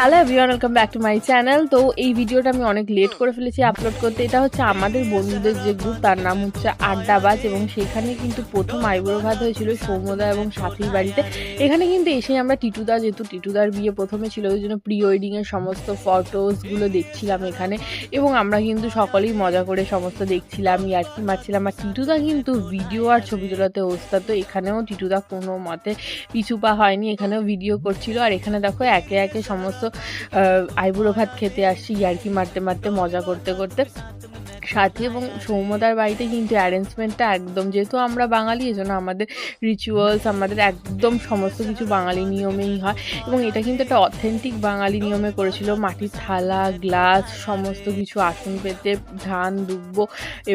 Hello everyone, welcome back to my channel. তো এই ভিডিওটা আমি অনেক লেট করে ফেলেছি আপলোড করতে। এটা হচ্ছে আমাদের বন্ধুদের যে গ্রুপ, তার নাম হচ্ছে আড্ডাবাজ, এবং সেখানে কিন্তু প্রথম আইবুড়ো ভাত হয়েছিল সৌম্যদা এবং সাথীর বাড়িতে। এখানে কিন্তু এসে আমরা টিটুদা, যেহেতু টিটুদার বিয়ে প্রথমে ছিল, ওই জন্য প্রি ওয়েডিংয়ের সমস্ত ফটোসগুলো দেখছিলাম এখানে, এবং আমরা কিন্তু সকলেই মজা করে সমস্ত দেখছিলাম, ইয়ার্কি মারছিলাম। আর টিটুদা কিন্তু ভিডিও আর ছবি তোলাতে ওস্তাদ, তো এখানেও টিটুদা কোনো মতে পিছু পা হয়নি, এখানেও ভিডিও করছিল। আর এখানে দেখো একে একে সমস্ত আইবুড়ো ভাত খেতে আসছি ইয়ার্কি মারতে মারতে, মজা করতে করতে। সাথী এবং সৌম্যদার বাড়িতে কিন্তু অ্যারেঞ্জমেন্টটা একদম, যেহেতু আমরা বাঙালি, এজন্য আমাদের রিচুয়ালস, আমাদের একদম সমস্ত কিছু বাঙালি নিয়মেই হয়, এবং এটা কিন্তু একটা অথেন্টিক বাঙালি নিয়মে করেছিল। মাটির থালা, গ্লাস, সমস্ত কিছু, আসন পেতে, ধান দুব্ব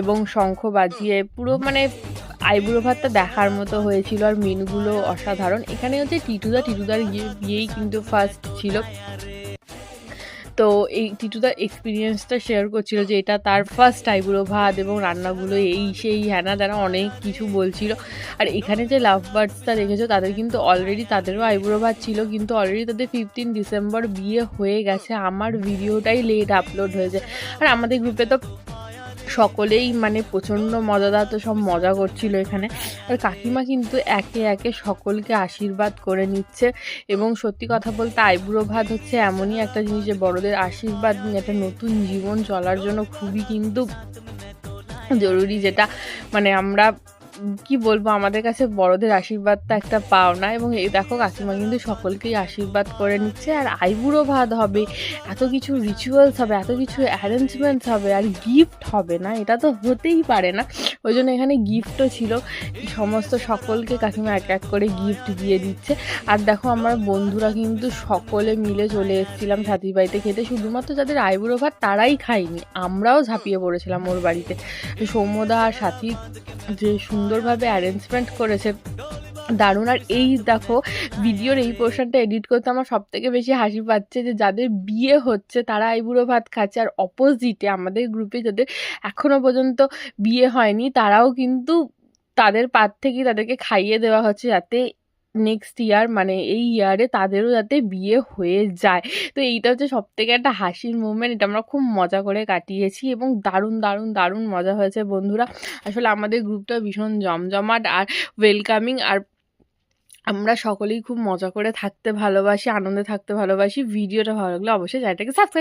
এবং শঙ্খ বাজিয়ে পুরো মানে আইবুড়ো ভাতটা দেখার মতো হয়েছিল। আর মেনুগুলো অসাধারণ। এখানে হচ্ছে টিটুদার বিয়েই কিন্তু ফার্স্ট ছিল। তো এই টিটুদার এক্সপিরিয়েন্সটা শেয়ার করছিল যে এটা তার ফার্স্ট আইবুড়ো ভাত, এবং রান্নাগুলো এই সেই হ্যানা দ্বারা অনেক কিছু বলছিল। আর এখানে যে লাভ বার্ডসটা দেখেছো, তাদের কিন্তু অলরেডি, তাদেরও আইবুড়ো ভাত ছিল, কিন্তু অলরেডি তাদের 15 ডিসেম্বর বিয়ে হয়ে গেছে। আমার ভিডিওটাই লেট আপলোড হয়েছে। আর আমাদের গ্রুপে তো সকলেই মানে প্রচণ্ড মজাদার, তো সব মজা করছিল এখানে। আর কাকিমা কিন্তু একে একে সকলকে আশীর্বাদ করে নিচ্ছে। এবং সত্যি কথা বলতে আইবুড়ো ভাত হচ্ছে এমনই একটা জিনিস যে বড়দের আশীর্বাদ নিয়ে একটা নতুন জীবন চলার জন্য খুবই কিন্তু জরুরি, যেটা মানে আমরা কি বলবো, আমাদের কাছে বড়দের আশীর্বাদটা একটা পাওনা। এবং এই দেখো কাকিমা কিন্তু সকলকেই আশীর্বাদ করে নিচ্ছে। আর আইবুড়ো ভাত হবে, এত কিছু রিচুয়ালস হবে, এত কিছু অ্যারেঞ্জমেন্টস হবে, আর গিফট হবে না, এটা তো হতেই পারে না। ওই জন্য এখানে গিফটও ছিল, সমস্ত সকলকে কাকিমা এক এক করে গিফট দিয়ে দিচ্ছে। আর দেখো আমার বন্ধুরা কিন্তু সকলে মিলে চলে এসেছিলাম সাথীর বাড়িতে খেতে। শুধুমাত্র যাদের আইবুড়ো ভাত তারাই খায়নি, আমরাও ঝাঁপিয়ে পড়েছিলাম ওর বাড়িতে। সৌম্যদা আর সাথী যে সুন্দরভাবে অ্যারেঞ্জমেন্ট করেছে, দারুণ। আর এই দেখো ভিডিওর এই পোর্শনটা এডিট করতে আমার সব থেকে বেশি হাসি পাচ্ছে যে যাদের বিয়ে হচ্ছে তারা আইবুড়ো ভাত খাচ্ছে, আর অপোজিটে আমাদের গ্রুপে যাদের এখনো পর্যন্ত বিয়ে হয়নি তারাও কিন্তু তাদের পাত থেকেই তাদেরকে খাইয়ে দেওয়া হচ্ছে, যাতে নেক্সট ইয়ার মানে এই ইয়ারে তাদেরও যাতে বিয়ে হয়ে যায়। তো এইটা হচ্ছে সব থেকে একটা হাসির মুভমেন্ট, এটা আমরা খুব মজা করে কাটিয়েছি, এবং দারুণ দারুণ দারুণ মজা হয়েছে বন্ধুরা। আসলে আমাদের গ্রুপটা ভীষণ জমজমাট আর ওয়েলকামিং, আর আমরা সকলেই খুব মজা করে থাকতে ভালোবাসি, আনন্দে থাকতে ভালোবাসি। ভিডিওটা ভালো লাগলে অবশ্যই চ্যানেলটাকে সাবস্ক্রাইব